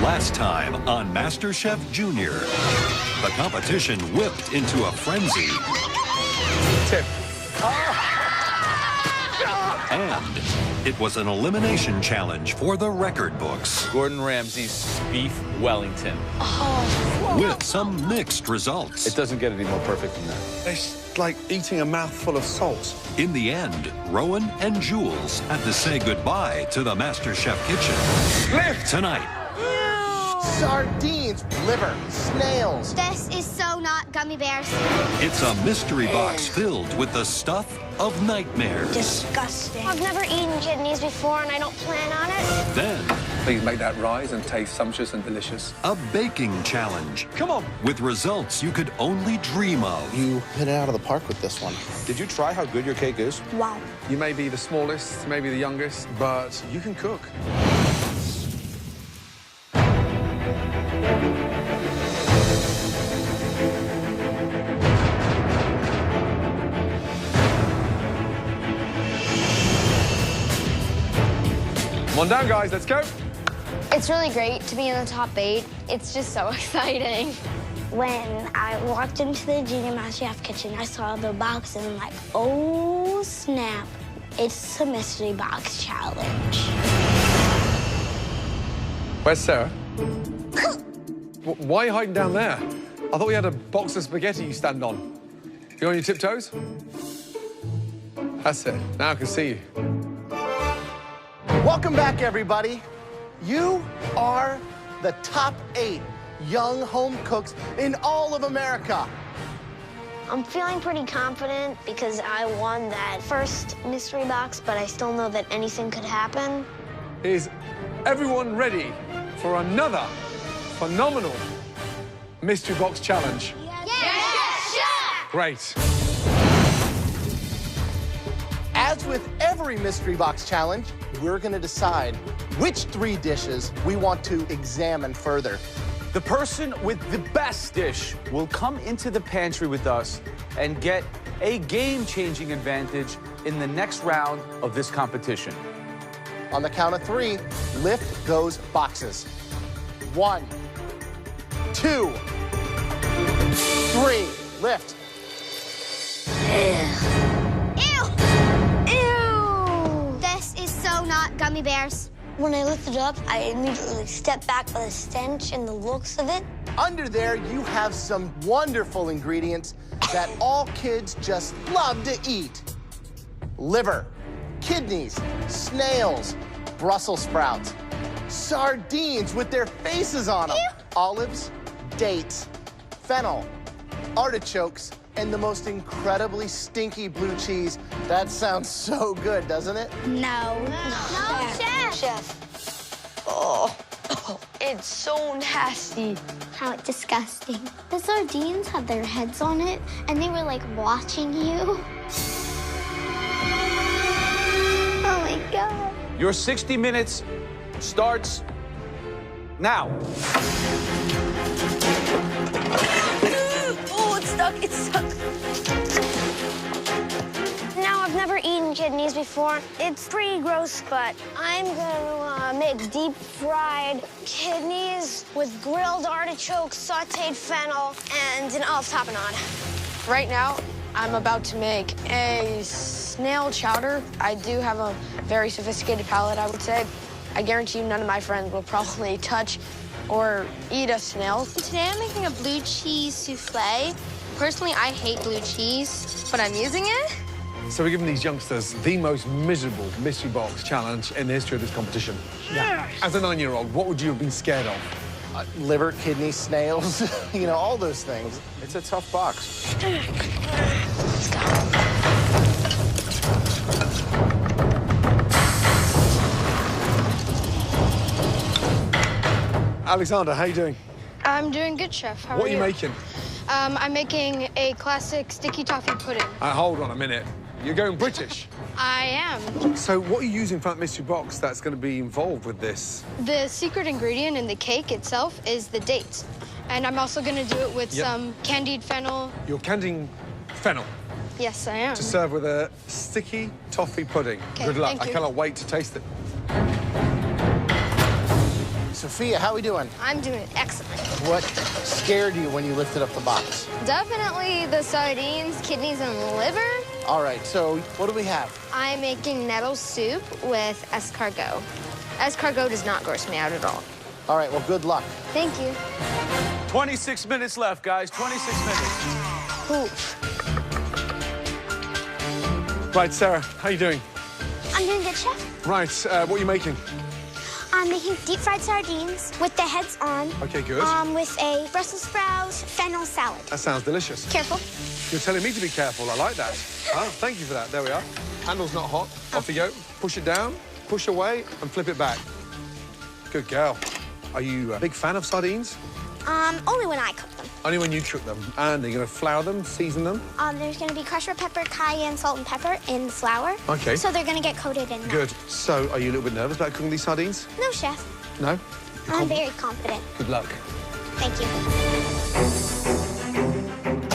Last time on Masterchef Junior, the competition whipped into a frenzy. Tip. And it was an elimination challenge for the record books. Gordon Ramsay's beef Wellington. With some mixed results. It doesn't get any more perfect than that. It's like eating a mouthful of salt. In the end, Rowan and Jules had to say goodbye to the Masterchef kitchen. Lift! Tonight, Sardines, liver, snails. This is so not gummy bears. it's a mystery box filled with the stuff of nightmares. Disgusting. I've never eaten kidneys before, and I don't plan on it. Then, Please make that rise and taste sumptuous and delicious. a baking challenge. Come on. With results you could only dream of. You hit it out of the park with this one. Did you try how good your cake is? Wow. You may be the smallest, maybe the youngest, but you can cook. Come on down, guys, let's go. It's really great to be in the top 8. It's just so exciting. When I walked into the Junior Masterchef kitchen, I saw the box and I'm like, oh, snap. It's a mystery box challenge. Where's Sarah? Why are you hiding down there? I thought we had a box of spaghetti you stand on. You on your tiptoes? That's it. Now I can see you. Welcome back, everybody. You are the top 8 young home cooks in all of America. I'm feeling pretty confident because I won that first mystery box, but I still know that anything could happen. Is everyone ready for another phenomenal mystery box challenge? Yes, chef! Great. As with every mystery box challenge, we're gonna decide which 3 dishes we want to examine further. The person with the best dish will come into the pantry with us and get a game-changing advantage in the next round of this competition. On the count of 3, lift those boxes. 1, 2, 3, lift. Ew! Ew! This is so not gummy bears. When I lifted it up, I immediately stepped back by the stench and the looks of it. Under there, you have some wonderful ingredients that all kids just love to eat. Liver, kidneys, snails, Brussels sprouts, sardines with their faces on them, olives, dates, fennel, artichokes, and the most incredibly stinky blue cheese. That sounds so good, doesn't it? No. No, chef. Chef. Oh, it's so nasty. How disgusting. The sardines had their heads on it, and they were like watching you. Oh my God. Your 60 minutes starts now. Oh, it's stuck, it's stuck. Now, I've never eaten kidneys before. It's pretty gross, but I'm gonna make deep-fried kidneys with grilled artichokes, sauteed fennel, and an olive tapenade. Right now, I'm about to make a snail chowder. I do have a very sophisticated palate, I would say. I guarantee you none of my friends will probably touch or eat a snail. Today I'm making a blue cheese souffle. Personally, I hate blue cheese, but I'm using it. So we're giving these youngsters the most miserable mystery box challenge in the history of this competition. Yeah. As a 9-year-old, what would you have been scared of? Liver, kidneys, snails, you know, all those things. It's a tough box. Let's go. Alexander, how you doing? I'm doing good, chef. How What are you you? making? I'm making a classic sticky toffee pudding. Hold on a minute. You're going British. I am. So what are you using for that mystery box that's going to be involved with this? The secret ingredient in the cake itself is the dates. And I'm also going to do it with some candied fennel. You're candying fennel Yes, I am. to serve with a sticky toffee pudding. Okay, Good luck. thank I you. cannot wait to taste it. Sophia, how are we doing? I'm doing excellent. What scared you when you lifted up the box? Definitely the sardines, kidneys, and liver. All right, so what do we have? I'm making nettle soup with escargot. Escargot does not gross me out at all. All right, well, good luck. Thank you. 26 minutes left, guys. 26 minutes. Ooh. Right, Sarah, how you doing? I'm doing good, Chef. Right, what are you making? I'm making deep-fried sardines with the heads on. Okay, good. With a Brussels sprout fennel salad. That sounds delicious. Careful. You're telling me to be careful. I like that. Thank you for that. There we are. Handle's not hot. Off you go. Push it down, push away, and flip it back. Good girl. Are you a big fan of sardines? Only when I cook them. Only when you cook them. And are you going to flour them, season them? There's going to be crushed red pepper, cayenne, salt, and pepper in flour. Okay. So they're going to get coated in that. Good. So, are you a little bit nervous about cooking these sardines? No, Chef. No? I'm very confident. Good luck. Thank you.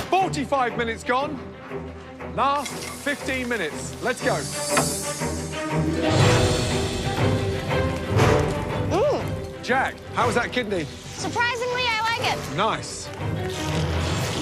45 minutes gone. Last 15 minutes. Let's go. Jack, how was that kidney? Surprisingly, I like it. Nice.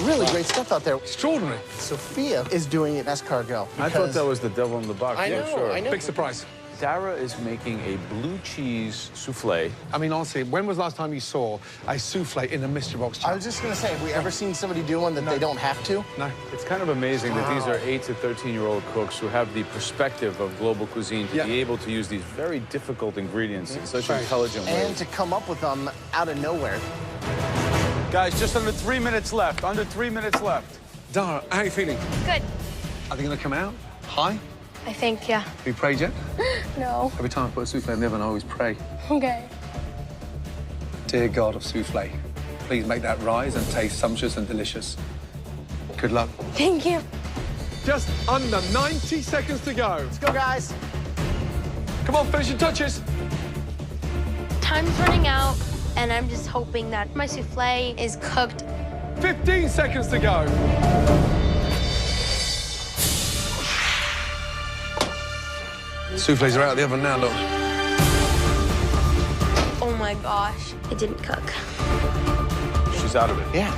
Really great stuff out there. Extraordinary. Sophia is doing it escargot. I thought that was the devil in the box. I yeah, know, sure. I know. Big surprise. Sarah is making a blue cheese souffle. I mean, honestly, when was the last time you saw a souffle in a mystery box I challenge? was just going to say, have we ever seen somebody do one that they don't have to? No. It's kind of amazing that these are 8 to 13-year-old cooks who have the perspective of global cuisine to be able to use these very difficult ingredients in such intelligent ways. And to come up with them out of nowhere. Guys, just under 3 minutes left. Under 3 minutes left. Dara, how are you feeling? Good. Are they going to come out? High? I think, yeah. Have you prayed yet? No. Every time I put a souffle in the oven, I always pray. Okay. Dear God of souffle, please make that rise and taste sumptuous and delicious. Good luck. Thank you. Just under 90 seconds to go. Let's go, guys. Come on, finishing touches. Time's running out, and I'm just hoping that my souffle is cooked. 15 seconds to go. Souffles are out of the oven now, look. Oh my gosh, it didn't cook. She's out of it. Yeah.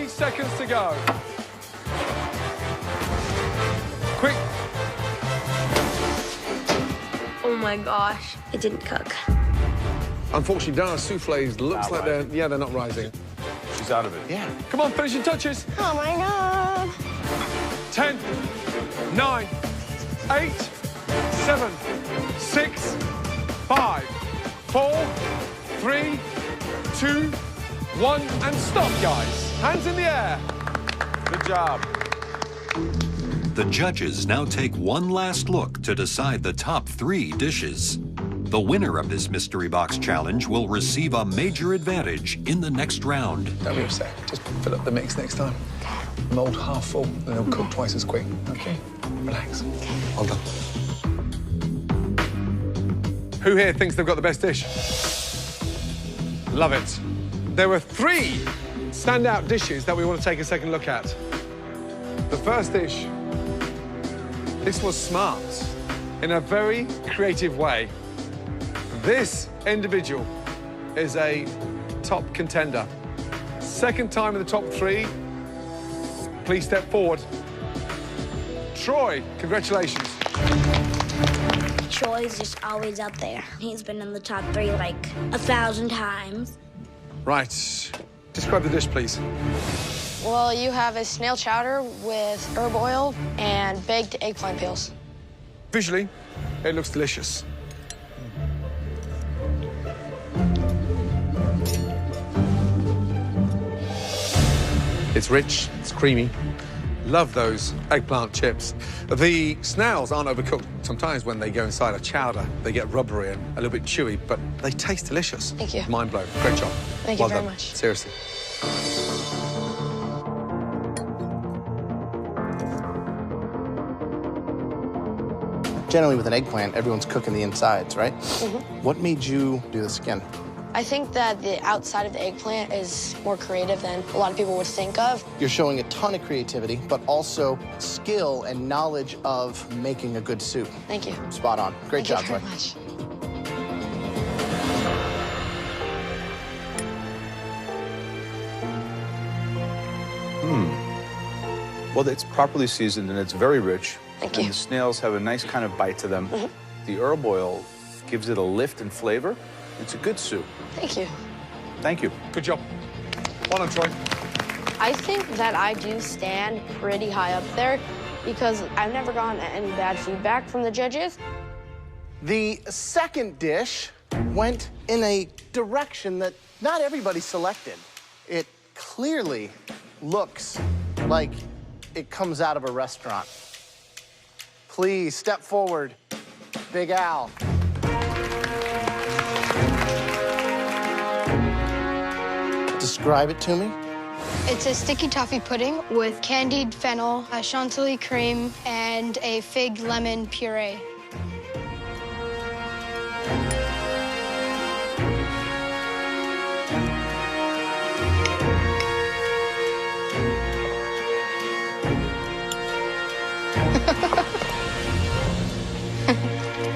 Seconds to go. Quick. Oh my gosh, it didn't cook. Unfortunately, Dara's souffles looks like they're not rising. She's out of it. Yeah. Come on, finishing touches. Oh my God. 10, 9, 8, 7, 6, 5, 4, 3, 2, 1, and stop, guys. Hands in the air. Good job. The judges now take one last look to decide the top 3 dishes. The winner of this mystery box challenge will receive a major advantage in the next round. Don't be upset. Just fill up the mix next time. Mold half full, and they'll cook twice as quick. Okay? Relax. Well done. Who here thinks they've got the best dish? Love it. There were 3 standout dishes that we want to take a second look at. The first dish, this was smart in a very creative way. This individual is a top contender. Second time in the top 3. Please step forward. Troy, congratulations. Troy's just always up there. He's been in the top 3 like 1,000 times. Right. Describe the dish, please. Well, you have a snail chowder with herb oil and baked eggplant peels. Visually, it looks delicious. It's rich, it's creamy. Love those eggplant chips. The snails aren't overcooked. Sometimes when they go inside a chowder, they get rubbery and a little bit chewy, but they taste delicious. Thank you. Mind blown. Great job. Thank you Well very done. much. Seriously. Generally, with an eggplant, everyone's cooking the insides, right? Mm-hmm. What made you do the skin? I think that the outside of the eggplant is more creative than a lot of people would think of. You're showing a ton of creativity, but also skill and knowledge of making a good soup. Thank you. Spot on. Great job, Thank you Troy. very much. Well, it's properly seasoned and it's very rich. Thank and you. the snails have a nice kind of bite to them. The herb oil gives it a lift and flavor. It's a good soup. Thank you. Thank you. Good job. Well done, Troy. I think that I do stand pretty high up there because I've never gotten any bad feedback from the judges. The second dish went in a direction that not everybody selected. It clearly looks like it comes out of a restaurant. Please step forward, Big Al. Describe it to me. It's a sticky toffee pudding with candied fennel, a chantilly cream, and a fig lemon puree.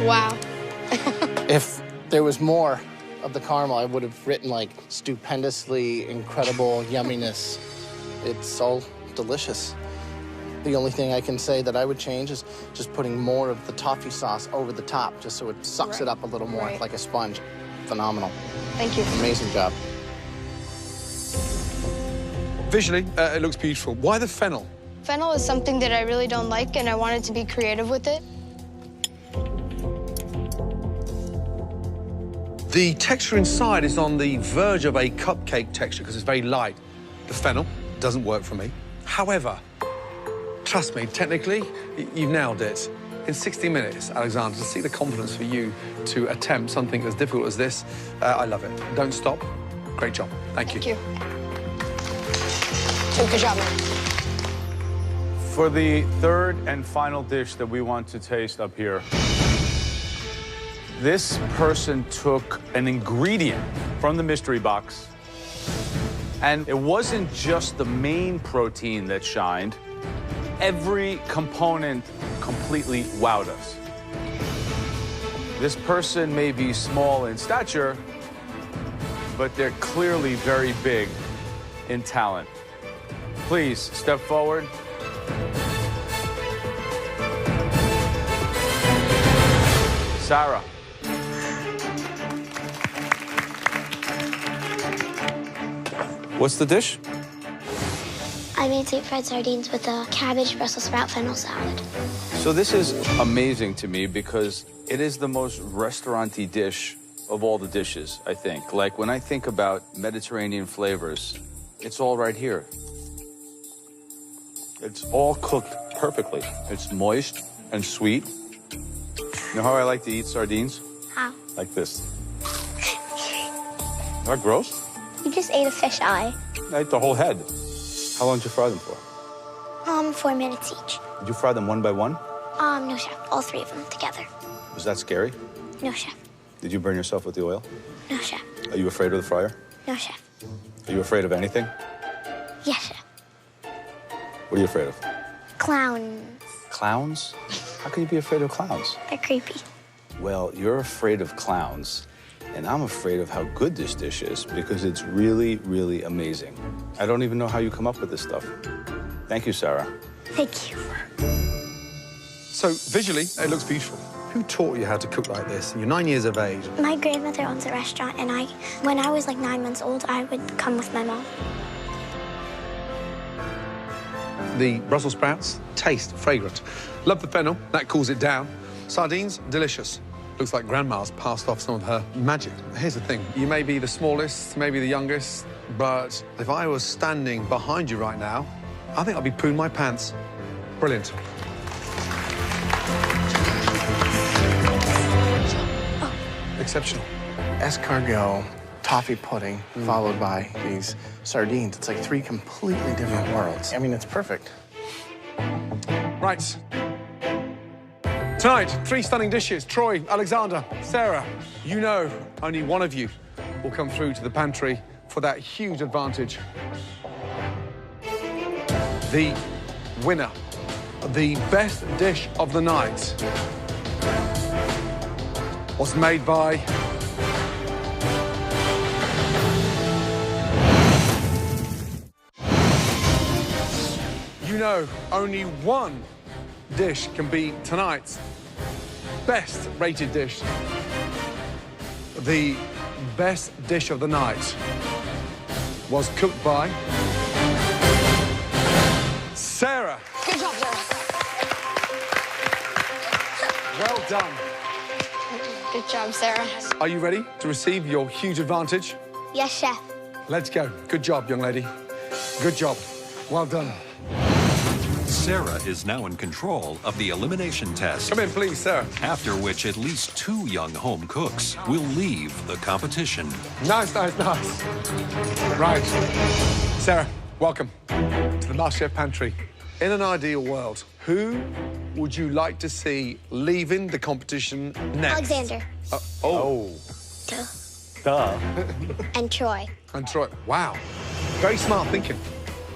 Wow. If there was more of the caramel, I would have written like stupendously incredible yumminess. It's all delicious. The only thing I can say that I would change is just putting more of the toffee sauce over the top, just so it sucks it up a little more, Right. like a sponge. Phenomenal. Thank you. Amazing job. Visually, it looks beautiful. Why the fennel? Fennel is something that I really don't like, and I wanted to be creative with it. The texture inside is on the verge of a cupcake texture because it's very light. The fennel doesn't work for me. However, trust me, technically, you've nailed it. In 60 minutes, Alexander, to see the confidence for you to attempt something as difficult as this, I love it. Don't stop. Great job. Thank you. Thank you. Good job, man. For the third and final dish that we want to taste up here, this person took an ingredient from the mystery box, and it wasn't just the main protein that shined. Every component completely wowed us. This person may be small in stature, but they're clearly very big in talent. Please step forward. Sarah. What's the dish? I made sweet fried sardines with a cabbage Brussels sprout fennel salad. So this is amazing to me because it is the most restaurant-y dish of all the dishes, I think. Like, when I think about Mediterranean flavors, it's all right here. It's all cooked perfectly. It's moist and sweet. You know how I like to eat sardines? How? Like this. Is that gross? You just ate a fish eye. I ate the whole head. How long did you fry them for? 4 minutes each. Did you fry them one by one? No, chef. All 3 of them together. Was that scary? No, chef. Did you burn yourself with the oil? No, chef. Are you afraid of the fryer? No, chef. Are you afraid of anything? Yes, chef. What are you afraid of? Clowns. Clowns? How can you be afraid of clowns? They're creepy. Well, you're afraid of clowns, and I'm afraid of how good this dish is because it's really, really amazing. I don't even know how you come up with this stuff. Thank you, Sarah. Thank you. So, visually, it looks beautiful. Who taught you how to cook like this? You're 9 years of age. My grandmother owns a restaurant, and when I was like 9 months old, I would come with my mom. The Brussels sprouts, taste fragrant. Love the fennel, that cools it down. Sardines, delicious. Looks like Grandma's passed off some of her magic. Here's the thing, you may be the smallest, maybe the youngest, but if I was standing behind you right now, I think I'd be pooing my pants. Brilliant. Oh. Exceptional. Escargot, toffee pudding, followed by these sardines. It's like 3 completely different worlds. I mean, it's perfect. Right. Tonight, 3 stunning dishes. Troy, Alexander, Sarah. You know only one of you will come through to the pantry for that huge advantage. The winner, the best dish of the night, was made by you know, only one dish can be tonight's best rated dish. The best dish of the night was cooked by Sarah. Good job, Sarah. Well done. Good job, Sarah. Are you ready to receive your huge advantage? Yes, chef. Let's go. Good job, young lady. Good job. Well done. Sarah is now in control of the elimination test, Come in, please, Sarah. after which at least 2 young home cooks will leave the competition. Nice, nice, nice. Right. Sarah, welcome to the Masterchef pantry. In an ideal world, who would you like to see leaving the competition next? Alexander. Duh. And Troy. And Troy. Wow. Very smart thinking.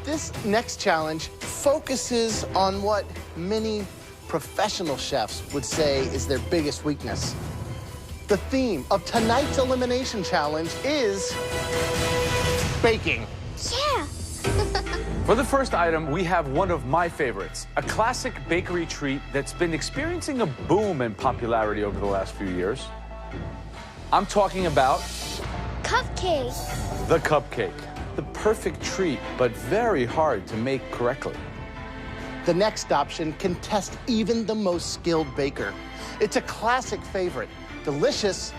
This next challenge focuses on what many professional chefs would say is their biggest weakness. The theme of tonight's elimination challenge is baking. Yeah. For the first item, we have one of my favorites, a classic bakery treat that's been experiencing a boom in popularity over the last few years. I'm talking about Cupcake. the cupcake. The perfect treat, but very hard to make correctly. The next option can test even the most skilled baker. It's a classic favorite, delicious,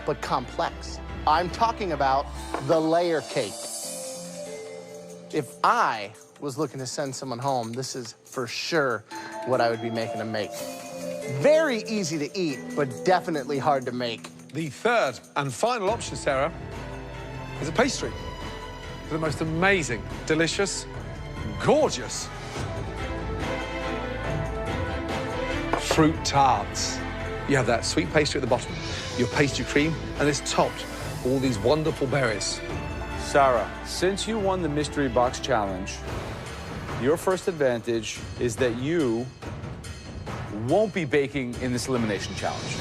but complex. I'm talking about the layer cake. If I was looking to send someone home, this is for sure what I would be making them make. Very easy to eat, but definitely hard to make. The third and final option, Sarah, is a pastry. The most amazing, delicious, gorgeous fruit tarts. You have that sweet pastry at the bottom, your pastry cream, and it's topped with all these wonderful berries. Sarah, since you won the Mystery Box Challenge, your first advantage is that you won't be baking in this elimination challenge.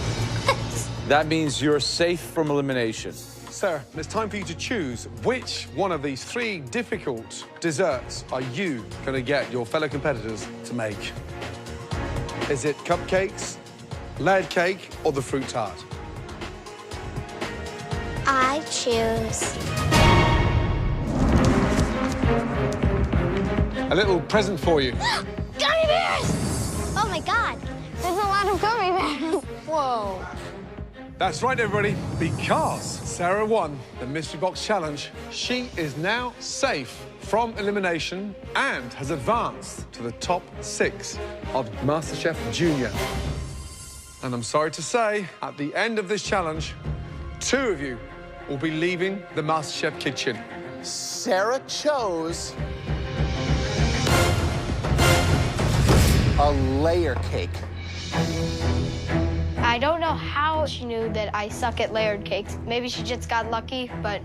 That means you're safe from elimination. Sarah, it's time for you to choose which one of these 3 difficult desserts are you going to get your fellow competitors to make. Is it cupcakes, layered cake, or the fruit tart? I choose. A little present for you. Gummy bears! Oh my God, there's a lot of gummy bears. Whoa. That's right, everybody. Because Sarah won the Mystery Box Challenge, she is now safe from elimination and has advanced to the top 6 of MasterChef Junior. And I'm sorry to say, at the end of this challenge, 2 of you will be leaving the MasterChef kitchen. Sarah chose a layer cake. I don't know how she knew that I suck at layered cakes. Maybe she just got lucky, but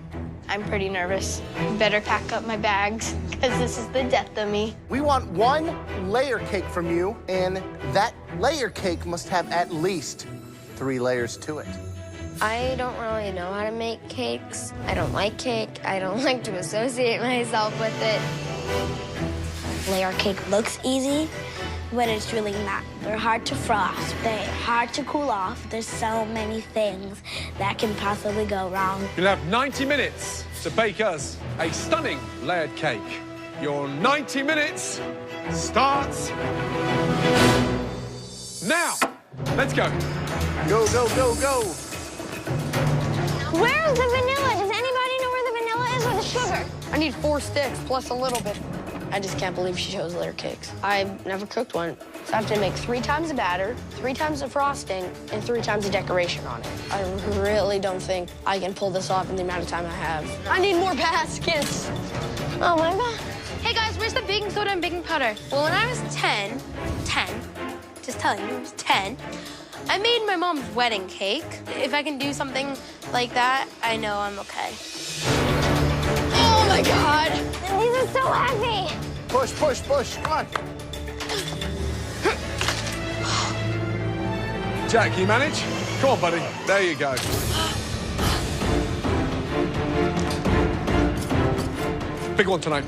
I'm pretty nervous. Better pack up my bags, because this is the death of me. We want 1 layer cake from you, and that layer cake must have at least 3 layers to it. I don't really know how to make cakes. I don't like cake. I don't like to associate myself with it. Layer cake looks easy, but it's really not. They're hard to frost. They're hard to cool off. There's so many things that can possibly go wrong. You'll have 90 minutes to bake us a stunning layered cake. Your 90 minutes starts now. Let's go. Go, go, go, go. Where's the vanilla? Does anybody know where the vanilla is or the sugar? I need 4 sticks plus a little bit. I just can't believe she chose layer cakes. I've never cooked one. So I have to make 3 times the batter, 3 times the frosting, and 3 times the decoration on it. I really don't think I can pull this off in the amount of time I have. I need more baskets. Oh my God. Hey guys, where's the baking soda and baking powder? Well, when I was 10, just telling you, I was 10, I made my mom's wedding cake. If I can do something like that, I know I'm okay. Oh my God! These are so heavy. Push, push, push. Come on. Jack, can you manage? Come on, buddy. There you go. Big one tonight.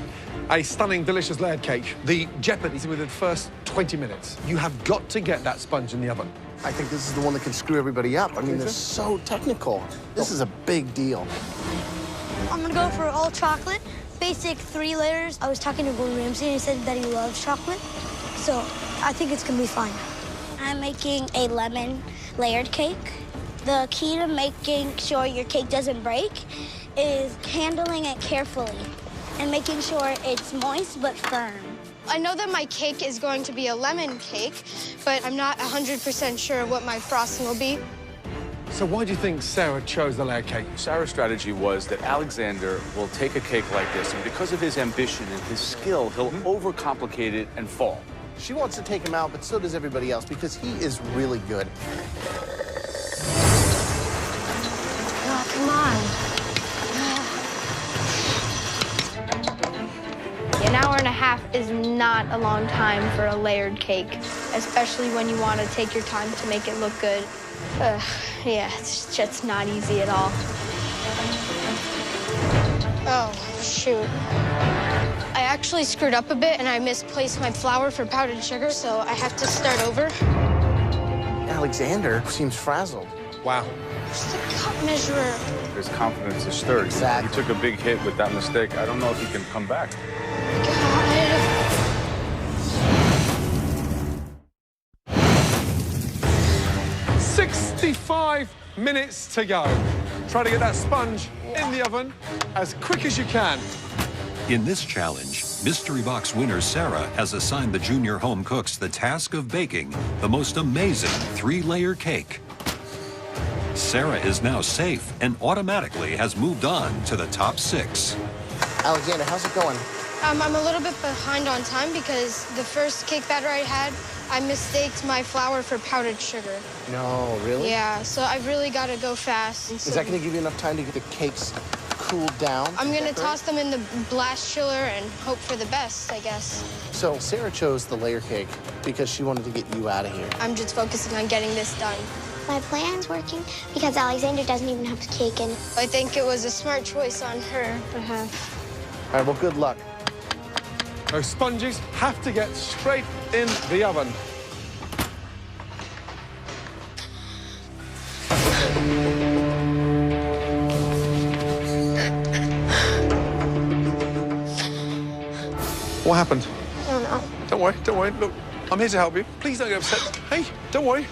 A stunning, delicious layered cake. The jeopardy is within the first 20 minutes. You have got to get that sponge in the oven. I think this is the one that can screw everybody up. I mean, they're so technical. This is a big deal. I'm gonna go for all chocolate. Basic 3 layers. I was talking to Gordon Ramsay and he said that he loves chocolate. So I think it's gonna be fine. I'm making a lemon layered cake. The key to making sure your cake doesn't break is handling it carefully and making sure it's moist but firm. I know that my cake is going to be a lemon cake, but I'm not 100% sure what my frosting will be. So why do you think Sarah chose the layered cake? Sarah's strategy was that Alexander will take a cake like this, and because of his ambition and his skill, he'll overcomplicate it and fall. She wants to take him out, but so does everybody else because he is really good. Oh, come on. An hour and a half is not a long time for a layered cake, especially when you want to take your time to make it look good. Yeah, it's just not easy at all. Oh, shoot. I actually screwed up a bit and I misplaced my flour for powdered sugar, so I have to start over. Alexander seems frazzled. Wow. Just a cup measurer. His confidence is stirred. Exactly. He took a big hit with that mistake. I don't know if he can come back. God. 65 minutes to go. Try to get that sponge in the oven as quick as you can. In this challenge, Mystery Box winner Sarah has assigned the junior home cooks the task of baking the most amazing 3-layer cake. Sarah is now safe and automatically has moved on to the top 6. Alexander, how's it going? I'm a little bit behind on time because the first cake batter I had, I mistaked my flour for powdered sugar. No, really? Yeah, so I've really got to go fast. Is that going to give you enough time to get the cakes cooled down? I'm going to toss them in the blast chiller and hope for the best, I guess. So Sarah chose the layer cake because she wanted to get you out of here. I'm just focusing on getting this done. My plan's working because Alexander doesn't even have his cake in. I think it was a smart choice on her behalf. All right, well, good luck. Those sponges have to get straight in the oven. What happened? I don't know. Don't worry, don't worry. Look, I'm here to help you. Please don't get upset. Hey, don't worry.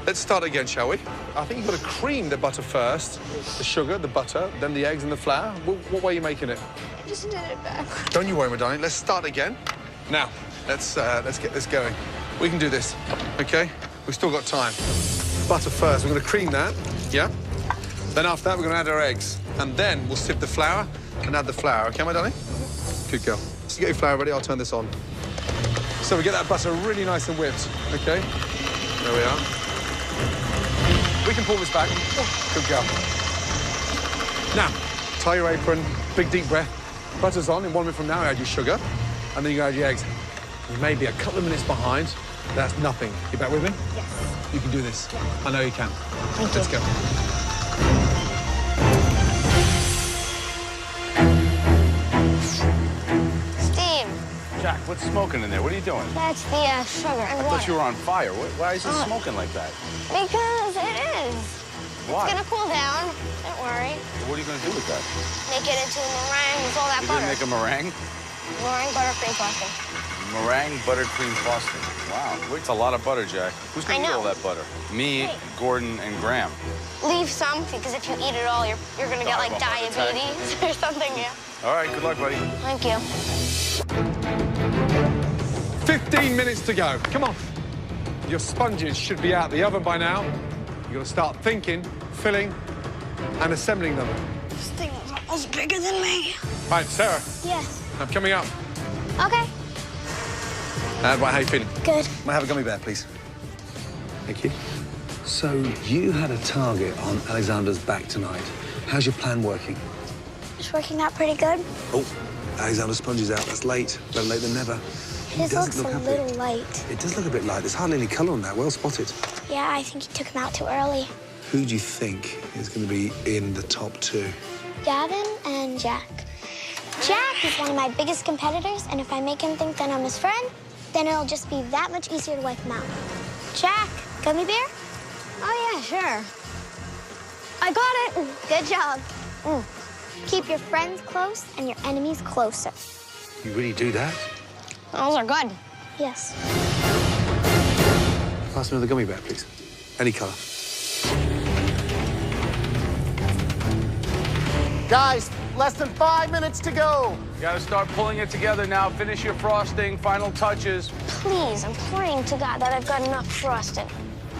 Let's start again, shall we? I think you've got to cream the butter first. The sugar, the butter, then the eggs and the flour. What way are you making it? I just did it backwards. Don't you worry, my darling. Let's start again. Now, let's get this going. We can do this, okay? We've still got time. Butter first. We're going to cream that, yeah? Then after that, we're going to add our eggs. And then we'll sift the flour and add the flour, okay, my darling? Good girl. So you get your flour ready, I'll turn this on. So we get that butter really nice and whipped, okay? There we are. We can pull this back. Good girl. Now, tie your apron, big deep breath. Butter's on. In 1 minute from now, add your sugar, and then you add your eggs. You may be a couple of minutes behind. That's nothing. You back with me? Yes. You can do this. Yeah. I know you can. Thank you. Let's go. Steam. Jack, what's smoking in there? What are you doing? That's the sugar and I water. thought you were on fire. Why is it smoking like that? Because it is. Why? It's gonna cool down. Don't worry. What are you going to do with that? Make it into a meringue with all that You're butter. going to make a meringue? Meringue buttercream frosting. Meringue buttercream frosting. Wow, it's a lot of butter, Jack. Who's going I to eat know. all that butter? Me, Hey. Gordon, and Graham. Leave some because if you eat it all, you're gonna get Die like of a heart attack. diabetes or something. Yeah. All right, good luck, buddy. Thank you. 15 minutes to go. Come on. Your sponges should be out the oven by now. You've got to start thinking, filling, and assembling them. This thing is almost bigger than me. Right, Sarah, Yes. I'm coming up. Okay. Right, how you feeling? Good. May I have a gummy bear, please? Thank you. So you had a target on Alexander's back tonight. How's your plan working? It's working out pretty good. Oh, Alexander's sponge is out. That's late. Better late than never. His looks a little light. It does look a bit light. There's hardly any colour on that. Well spotted. Yeah, I think he took him out too early. Who do you think is going to be in the top two? Gavin and Jack. Jack is one of my biggest competitors, and if I make him think that I'm his friend, then it'll just be that much easier to wipe him out. Jack, gummy bear? Oh, yeah, sure. I got it. Good job. Keep your friends close and your enemies closer. You really do that? Those are good. Yes. Pass me another gummy bear, please. Any colour. Guys, less than 5 minutes to go. You gotta start pulling it together now. Finish your frosting, final touches. Please, I'm praying to God that I've got enough frosting.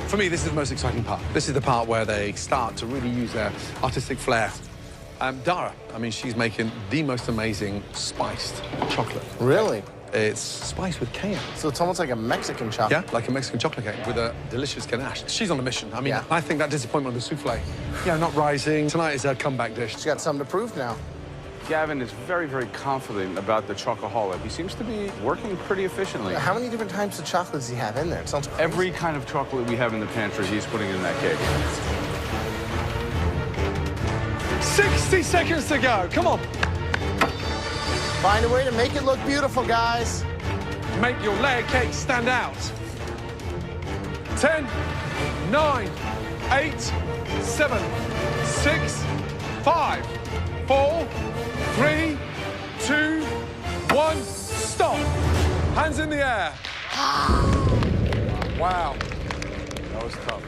For me, this is the most exciting part. This is the part where they start to really use their artistic flair. Dara, I mean, she's making the most amazing spiced chocolate. Really? It's spiced with cayenne. So it's almost like a Mexican chocolate. Yeah, like a Mexican chocolate cake with a delicious ganache. She's on a mission. I mean, Yeah. I think that disappointment with the souffle, yeah, not rising. Tonight is her comeback dish. She's got something to prove now. Gavin is very, very confident about the chocoholic. He seems to be working pretty efficiently. How many different types of chocolate does he have in there? It sounds crazy. Every kind of chocolate we have in the pantry, he's putting in that cake. 60 seconds to go. Come on. Find a way to make it look beautiful, guys. Make your layer cake stand out. 10, 9, 8, 7, 6, 5, 4, 3, 2, 1, stop. Hands in the air. Wow. That was tough.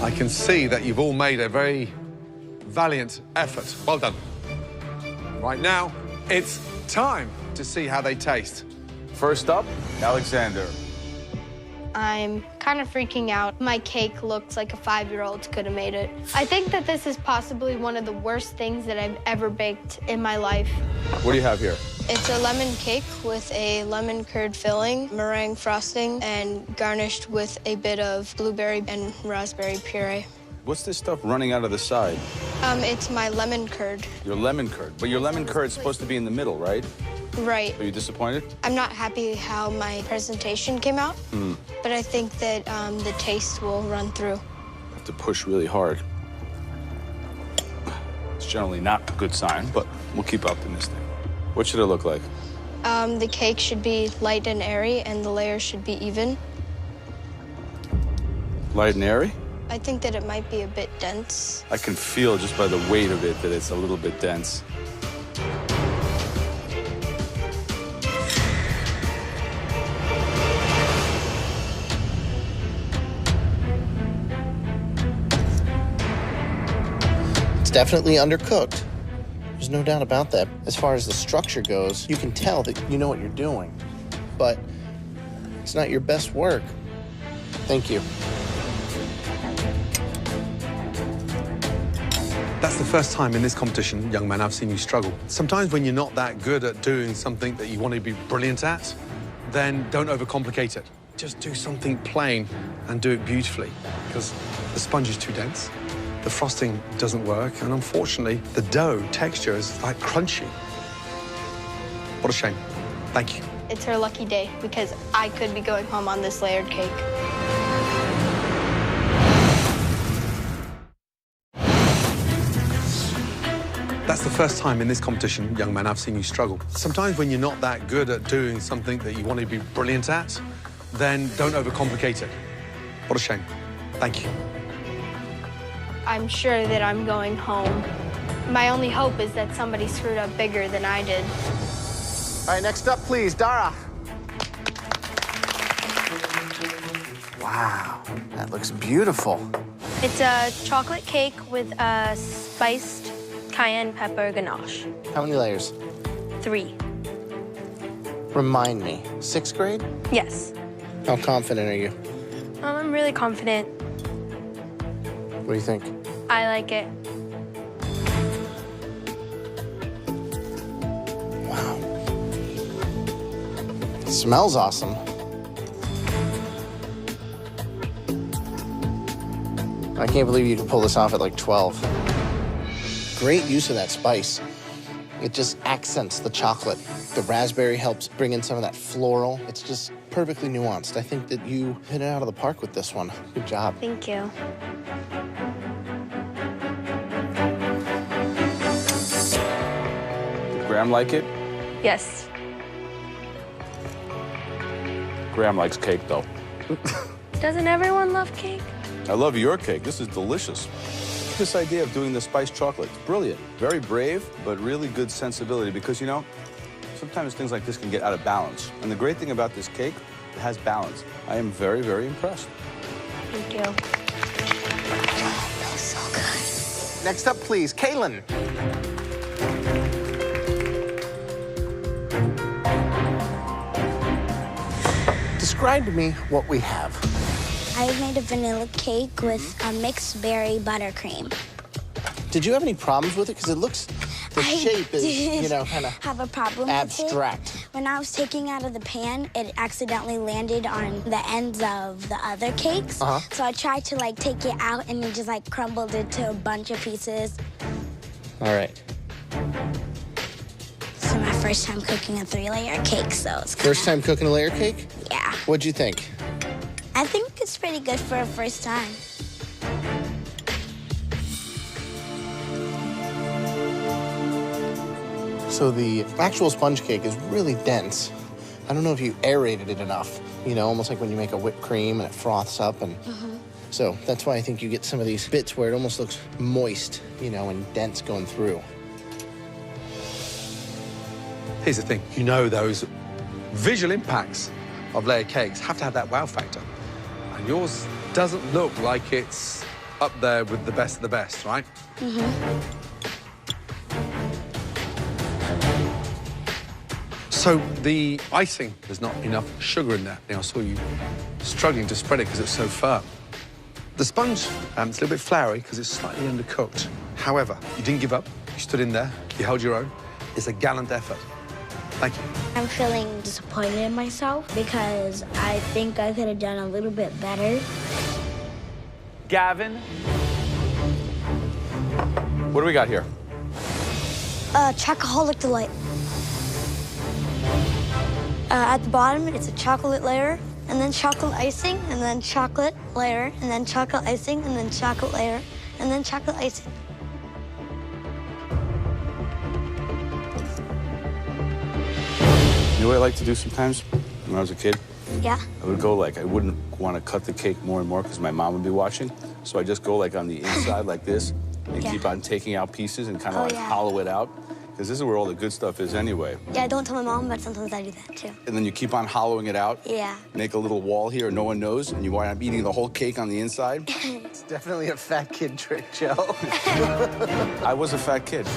I can see that you've all made a very valiant effort. Well done. Right now, it's time to see how they taste. First up, Alexander. I'm kind of freaking out. My cake looks like a 5-year-old could have made it. I think that this is possibly one of the worst things that I've ever baked in my life. What do you have here? It's a lemon cake with a lemon curd filling, meringue frosting, and garnished with a bit of blueberry and raspberry puree. What's this stuff running out of the side? It's my lemon curd. Your lemon curd. But your lemon curd's supposed to be in the middle, right? Right. Are you disappointed? I'm not happy how my presentation came out, but I think that the taste will run through. I have to push really hard. It's generally not a good sign, but we'll keep optimistic. What should it look like? The cake should be light and airy, and the layers should be even. Light and airy? I think that it might be a bit dense. I can feel just by the weight of it that it's a little bit dense. It's definitely undercooked. There's no doubt about that. As far as the structure goes, you can tell that you know what you're doing. But it's not your best work. Thank you. That's the first time in this competition, young man, I've seen you struggle. Sometimes when you're not that good at doing something that you want to be brilliant at, then don't overcomplicate it. Just do something plain and do it beautifully, because the sponge is too dense, the frosting doesn't work, and unfortunately, the dough texture is like crunchy. What a shame. Thank you. It's her lucky day because I could be going home on this layered cake. That's the first time in this competition, young man, I've seen you struggle. Sometimes when you're not that good at doing something that you want to be brilliant at, then don't overcomplicate it. What a shame. Thank you. I'm sure that I'm going home. My only hope is that somebody screwed up bigger than I did. All right, next up, please, Dara. Wow, that looks beautiful. It's a chocolate cake with a spiced cayenne pepper ganache. How many layers? 3. Remind me, 6th grade? Yes. How confident are you? I'm really confident. What do you think? I like it. Wow. It smells awesome. I can't believe you could pull this off at like 12. Great use of that spice. It just accents the chocolate. The raspberry helps bring in some of that floral. It's just perfectly nuanced. I think that you hit it out of the park with this one. Good job. Thank you. Did Graham like it? Yes. Graham likes cake, though. Doesn't everyone love cake? I love your cake. This is delicious. This idea of doing the spiced chocolate, it's brilliant. Very brave, but really good sensibility because, you know, sometimes things like this can get out of balance. And the great thing about this cake, it has balance. I am very, very impressed. Thank you. Smells so good. Next up, please, Kaylin. Describe to me what we have. I made a vanilla cake with a mixed berry buttercream. Did you have any problems with it? Because it looks, the shape is, you know, kind of have a problem abstract. with it. When I was taking out of the pan, it accidentally landed on the ends of the other cakes. So I tried to like take it out and it just like crumbled into a bunch of pieces. All right. This is my first time cooking a 3-layer cake, so it's kinda, First time cooking a layer cake? Yeah. What'd you think? I think it's pretty good for a first time. So the actual sponge cake is really dense. I don't know if you aerated it enough, you know, almost like when you make a whipped cream and it froths up. And so that's why I think you get some of these bits where it almost looks moist, you know, and dense going through. Here's the thing, you know those visual impacts of layered cakes have to have that wow factor. And yours doesn't look like it's up there with the best of the best, right? So the icing, there's not enough sugar in there. I saw you struggling to spread it because it's so firm. The sponge, it's a little bit floury because it's slightly undercooked. However, you didn't give up. You stood in there. You held your own. It's a gallant effort. Thank you. I'm feeling disappointed in myself because I think I could have done a little bit better. Gavin. What do we got here? Chocoholic Delight. At the bottom, it's a chocolate layer, and then chocolate icing, and then chocolate layer, and then chocolate icing, and then chocolate layer, and then chocolate icing. You know what I like to do sometimes when I was a kid? Yeah. I would go like, I wouldn't want to cut the cake more and more because my mom would be watching. So I just go like on the inside like this and keep on taking out pieces and kind of hollow it out. Because this is where all the good stuff is anyway. Yeah, I don't tell my mom, but sometimes I do that too. And then you keep on hollowing it out. Yeah. Make a little wall here, no one knows, and you wind up eating the whole cake on the inside. It's definitely a fat kid trick, Joe. I was a fat kid.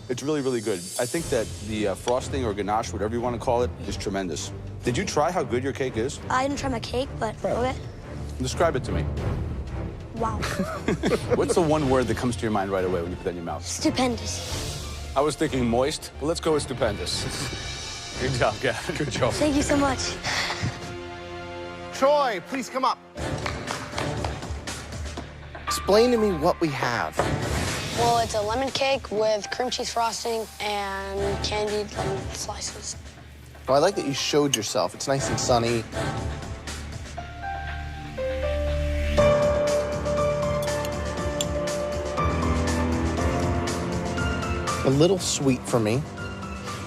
It's really, really good. I think that the frosting or ganache, whatever you want to call it, is tremendous. Did you try how good your cake is? I didn't try my cake, but okay. Describe it to me. Wow. What's the one word that comes to your mind right away when you put that in your mouth? Stupendous. I was thinking moist, but let's go with stupendous. Good job, Gavin. Good job. Thank you so much. Troy, please come up. Explain to me what we have. Well, it's a lemon cake with cream cheese frosting and candied lemon slices. Well, I like that you showed yourself. It's nice and sunny. A little sweet for me.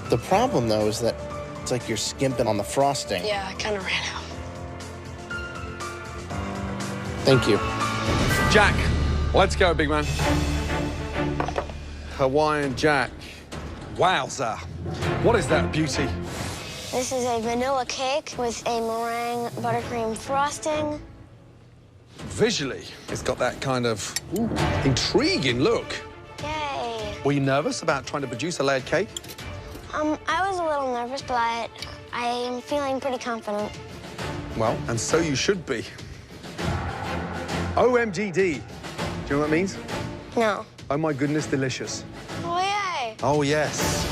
The problem, though, is that it's like you're skimping on the frosting. Yeah, I kind of ran out. Thank you. Jack, let's go, big man. Hawaiian Jack. Wowza. What is that beauty? This is a vanilla cake with a meringue buttercream frosting. Visually, it's got that kind of intriguing look. Yay. Were you nervous about trying to produce a layered cake? I was a little nervous, but I am feeling pretty confident. Well, and so you should be. OMGD. Do you know what that means? No. Oh my goodness, delicious. Oh, yay. Oh, yes.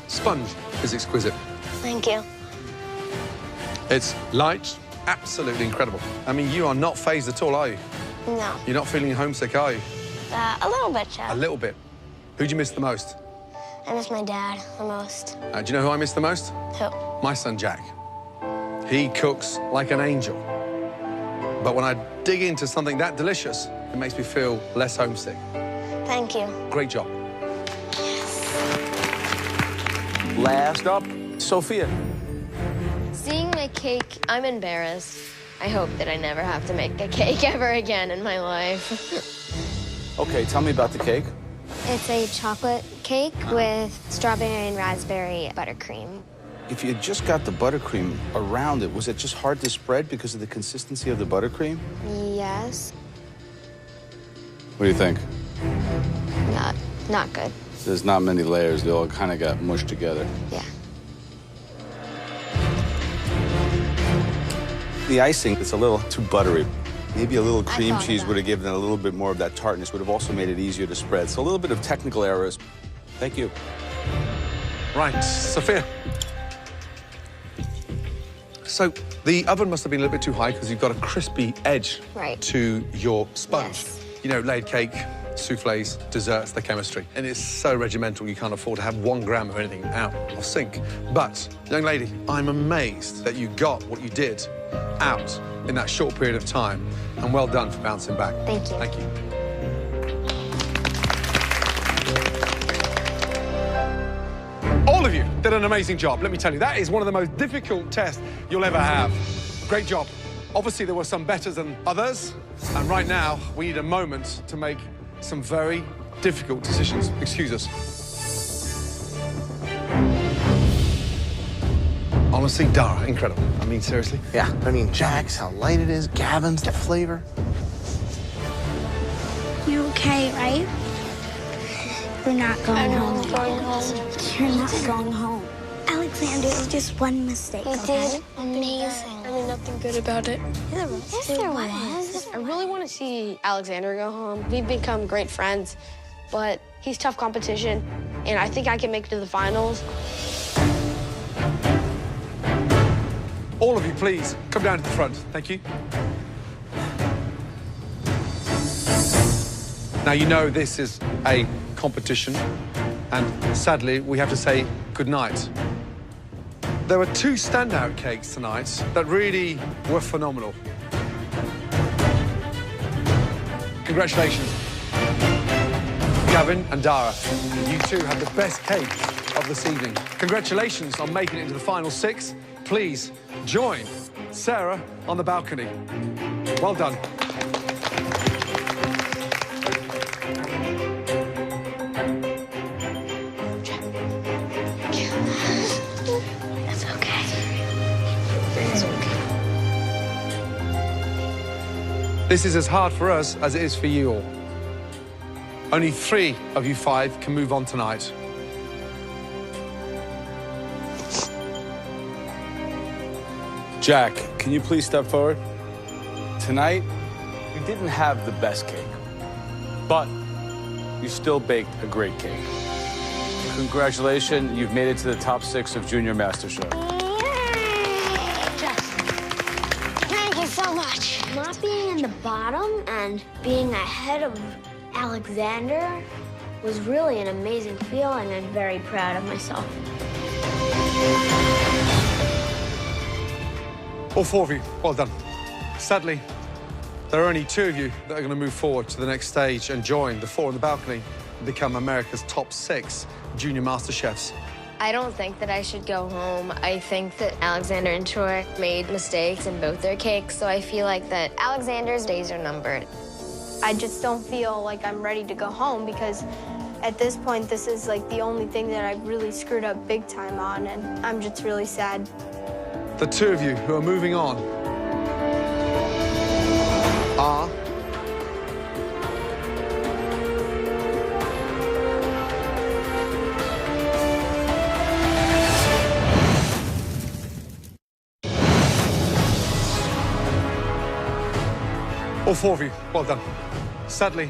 Sponge is exquisite. Thank you. It's light, absolutely incredible. I mean, you are not phased at all, are you? No. You're not feeling homesick, are you? A little bit, Chef. A little bit. Who'd you miss the most? I miss my dad the most. Do you know who I miss the most? Who? My son, Jack. He cooks like an angel. But when I dig into something that delicious, it makes me feel less homesick. Thank you. Great job. Last up, Sophia. Seeing my cake, I'm embarrassed. I hope that I never have to make a cake ever again in my life. Okay, tell me about the cake. It's a chocolate cake with strawberry and raspberry buttercream. If you had just got the buttercream around it, was it just hard to spread because of the consistency of the buttercream? Yes. What do you think? Not good. There's not many layers. They all kind of got mushed together. Yeah. The icing, it's a little too buttery. Maybe a little cream thought cheese that. would have given it a little bit more of that tartness, would have also made it easier to spread. So a little bit of technical errors. Thank you. Right, Sophia. So the oven must have been a little bit too high because you've got a crispy edge Right. to your sponge. Yes. You know, laid cake, souffles, desserts, the chemistry. And it's so regimental, you can't afford to have 1 gram of anything out of sync. But, young lady, I'm amazed that you got what you did out in that short period of time. And well done for bouncing back. Thank you. Thank you. All of you did an amazing job, let me tell you. That is one of the most difficult tests you'll ever have. Great job. Obviously, there were some better than others. And right now, we need a moment to make some very difficult decisions. Excuse us. Honestly, Dara, incredible. I mean, seriously. Yeah, I mean, Jack's, how light it is. Gavin's, the flavor. You're okay, right? We're not going home. You're not going home. Alexander, it was just one mistake, okay? Amazing. I mean, nothing good about it. Yes, there was. I really want to see Alexander go home. We've become great friends, but he's tough competition, and I think I can make it to the finals. All of you, please, come down to the front. Thank you. Now, you know this is a competition, and sadly, we have to say goodnight. There were 2 standout cakes tonight that really were phenomenal. Congratulations. Gavin and Dara, you two have the best cake of this evening. Congratulations on making it into the final 6. Please join Sarah on the balcony. Well done. It's okay. It's okay. This is as hard for us as it is for you all. Only 3 of you 5 can move on tonight. Jack, can you please step forward? Tonight, you didn't have the best cake, but you still baked a great cake. Congratulations, you've made it to the top 6 of Junior Masterchef. Thank you so much. Not being in the bottom and being ahead of Alexander was really an amazing feeling. I'm very proud of myself. All 4 of you, well done. Sadly, there are only 2 of you that are going to move forward to the next stage and join the 4 on the balcony and become America's top 6 Junior Masterchefs. I don't think that I should go home. I think that Alexander and Troy made mistakes in both their cakes, so I feel like that Alexander's days are numbered. I just don't feel like I'm ready to go home because at this point, this is like the only thing that I've really screwed up big time on, and I'm just really sad. The 2 of you who are moving on are all 4 of you, well done. Sadly,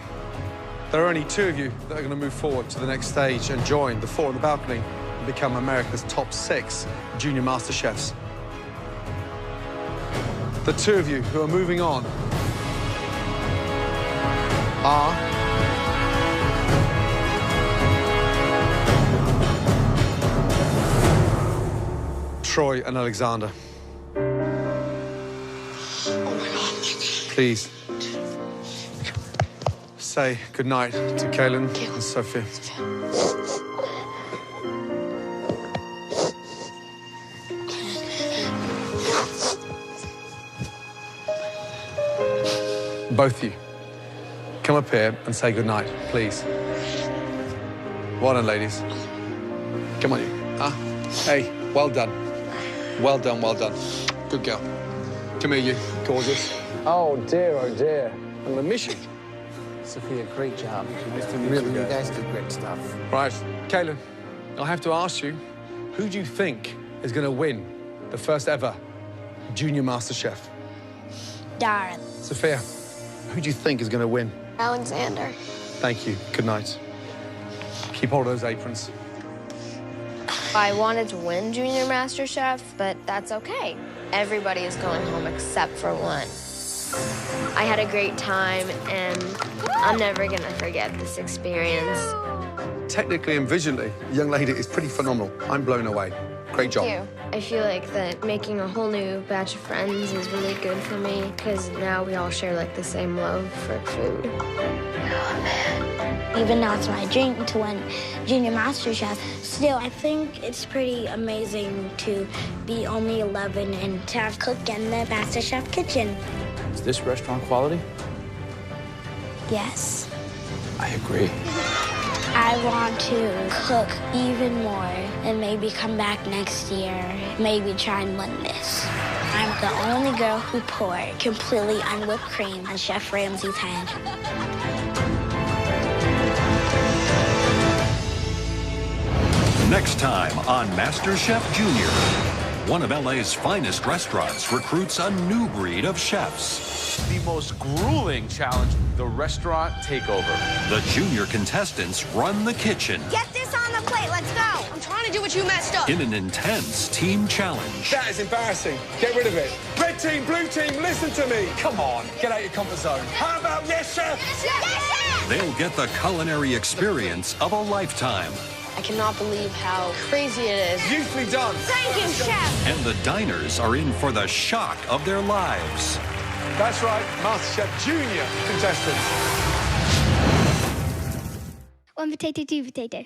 there are only 2 of you that are going to move forward to the next stage and join the 4 on the balcony and become America's top 6 Junior Masterchefs. The 2 of you who are moving on are Troy and Alexander. Please say goodnight to Kaylin and Sophia. Both of you, come up here and say goodnight, please. Well done, ladies. Come on, you. Hey, well done. Well done, well done. Good girl. Come here, you, gorgeous. Oh, dear, I'm gonna miss you. Sophia, great job. Nice to meet Really, you you guys. guys did great stuff. Right, Kaylin, I have to ask you, who do you think is gonna win the first ever Junior Masterchef? Darren. Sophia, who do you think is gonna win? Alexander. Thank you, good night. Keep hold of those aprons. I wanted to win Junior MasterChef, but that's okay. Everybody is going home except for one. I had a great time, and I'm never gonna forget this experience. Technically and visually, the young lady is pretty phenomenal. I'm blown away. Great job. Thank you. I feel like that making a whole new batch of friends is really good for me, because now we all share like the same love for food. Even though it's my dream to win Junior MasterChef, still, I think it's pretty amazing to be only 11 and to have cooked in the MasterChef kitchen. Is this restaurant quality? Yes. I agree. I want to cook even more and maybe come back next year, maybe try and win this. I'm the only girl who poured completely unwhipped cream on Chef Ramsay's head. Next time on MasterChef Junior, one of LA's finest restaurants recruits a new breed of chefs. The most grueling challenge, the restaurant takeover. The junior contestants run the kitchen Get this on the plate, let's go! I'm trying to do what you messed up. in an intense team challenge. That is embarrassing. Get rid of it. Red team, blue team, listen to me. Come on, get out your comfort zone. How about yes, chef? Yes, chef! They'll get the culinary experience of a lifetime. I cannot believe how crazy it is. Beautifully done. Thank you, chef! And the diners are in for the shock of their lives. That's right, MasterChef Junior contestants. One potato, two potato.